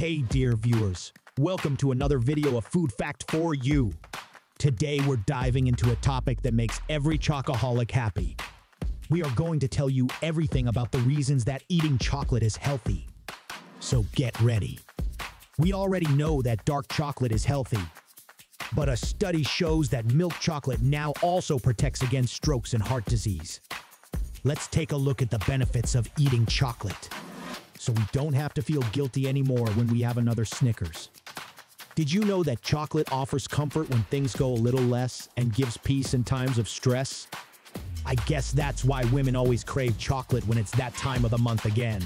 Hey dear viewers, welcome to another video of Food Fact for you. Today we're diving into a topic that makes every chocoholic happy. We are going to tell you everything about the reasons that eating chocolate is healthy. So get ready. We already know that dark chocolate is healthy, but a study shows that milk chocolate now also protects against strokes and heart disease. Let's take a look at the benefits of eating chocolate, so we don't have to feel guilty anymore when we have another Snickers. Did you know that chocolate offers comfort when things go a little less and gives peace in times of stress? I guess that's why women always crave chocolate when it's that time of the month again.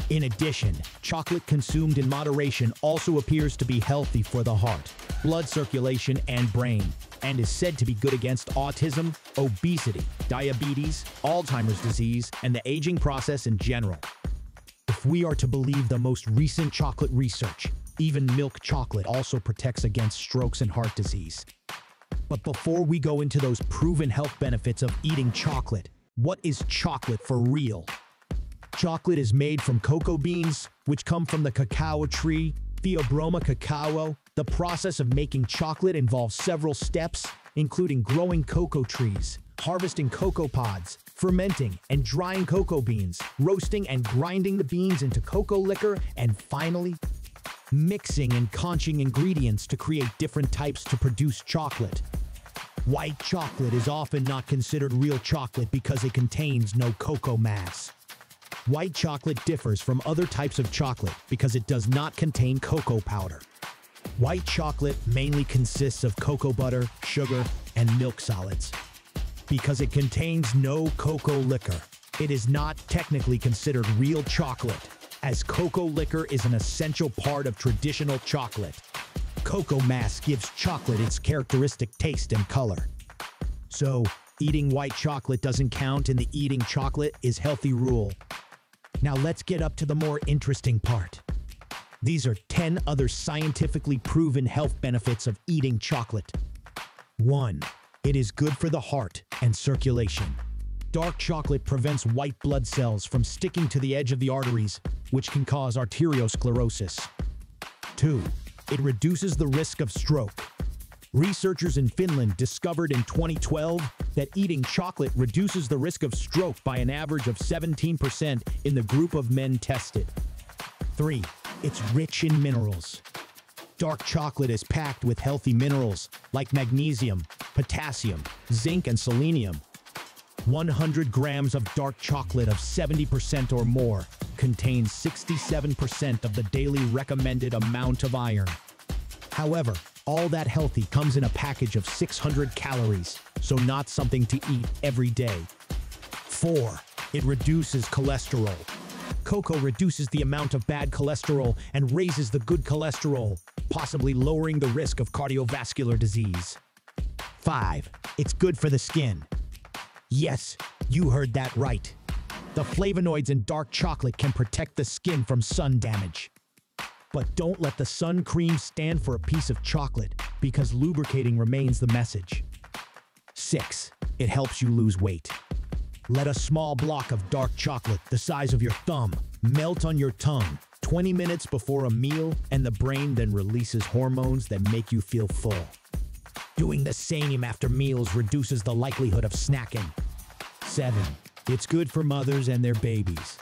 In addition, chocolate consumed in moderation also appears to be healthy for the heart, blood circulation, and brain, and is said to be good against autism, obesity, diabetes, Alzheimer's disease, and the aging process in general. If we are to believe the most recent chocolate research, even milk chocolate also protects against strokes and heart disease. But before we go into those proven health benefits of eating chocolate, what is chocolate for real? Chocolate is made from cocoa beans, which come from the cacao tree, Theobroma cacao. The process of making chocolate involves several steps, including growing cocoa trees, harvesting cocoa pods, fermenting and drying cocoa beans, roasting and grinding the beans into cocoa liquor, and finally, mixing and conching ingredients to create different types to produce chocolate. White chocolate is often not considered real chocolate because it contains no cocoa mass. White chocolate differs from other types of chocolate because it does not contain cocoa powder. White chocolate mainly consists of cocoa butter, sugar, and milk solids. Because it contains no cocoa liquor, it is not technically considered real chocolate, as cocoa liquor is an essential part of traditional chocolate. Cocoa mass gives chocolate its characteristic taste and color. So, eating white chocolate doesn't count and the eating chocolate is healthy rule. Now let's get up to the more interesting part. These are 10 other scientifically proven health benefits of eating chocolate. 1. It is good for the heart and circulation. Dark chocolate prevents white blood cells from sticking to the edge of the arteries, which can cause arteriosclerosis. 2. It reduces the risk of stroke. Researchers in Finland discovered in 2012 that eating chocolate reduces the risk of stroke by an average of 17% in the group of men tested. 3. It's rich in minerals. Dark chocolate is packed with healthy minerals like magnesium, potassium, zinc, and selenium. 100 grams of dark chocolate of 70% or more contains 67% of the daily recommended amount of iron. However, all that healthy comes in a package of 600 calories, so not something to eat every day. 4. It reduces cholesterol. Cocoa reduces the amount of bad cholesterol and raises the good cholesterol, possibly lowering the risk of cardiovascular disease. 5. It's good for the skin. Yes, you heard that right. The flavonoids in dark chocolate can protect the skin from sun damage. But don't let the sun cream stand for a piece of chocolate, because lubricating remains the message. 6. It helps you lose weight. Let a small block of dark chocolate, the size of your thumb, melt on your tongue 20 minutes before a meal, and the brain then releases hormones that make you feel full. Doing the same after meals reduces the likelihood of snacking. 7. It's good for mothers and their babies.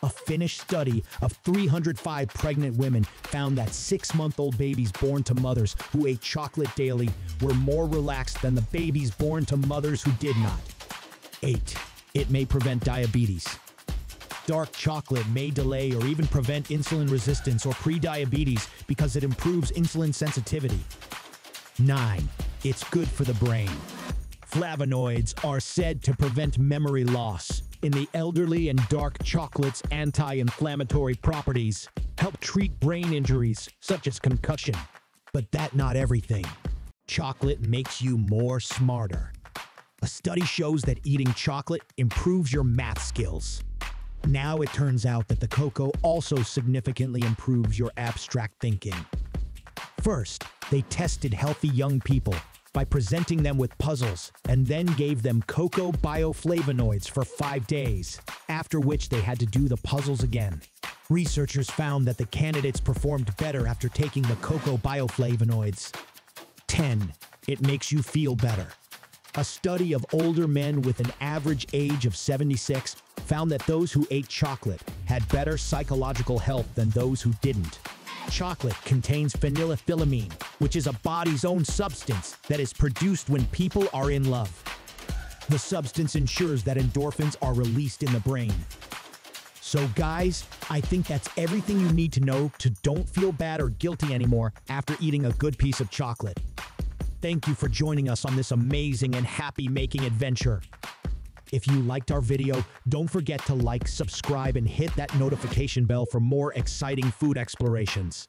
A Finnish study of 305 pregnant women found that 6-month-old babies born to mothers who ate chocolate daily were more relaxed than the babies born to mothers who did not. 8. It may prevent diabetes. Dark chocolate may delay or even prevent insulin resistance or pre-diabetes because it improves insulin sensitivity. 9. It's good for the brain. Flavonoids are said to prevent memory loss. In the elderly, and dark chocolate's anti-inflammatory properties help treat brain injuries such as concussion. But that's not everything. Chocolate makes you more smarter. A study shows that eating chocolate improves your math skills. Now it turns out that the cocoa also significantly improves your abstract thinking. First, they tested healthy young people by presenting them with puzzles and then gave them cocoa bioflavonoids for 5 days, after which they had to do the puzzles again. Researchers found that the candidates performed better after taking the cocoa bioflavonoids. 10. It makes you feel better. A study of older men with an average age of 76 found that those who ate chocolate had better psychological health than those who didn't. Chocolate contains phenylethylamine, which is a body's own substance that is produced when people are in love. The substance ensures that endorphins are released in the brain. So guys, I think that's everything you need to know to don't feel bad or guilty anymore after eating a good piece of chocolate. Thank you for joining us on this amazing and happy-making adventure. If you liked our video, don't forget to like, subscribe, and hit that notification bell for more exciting food explorations.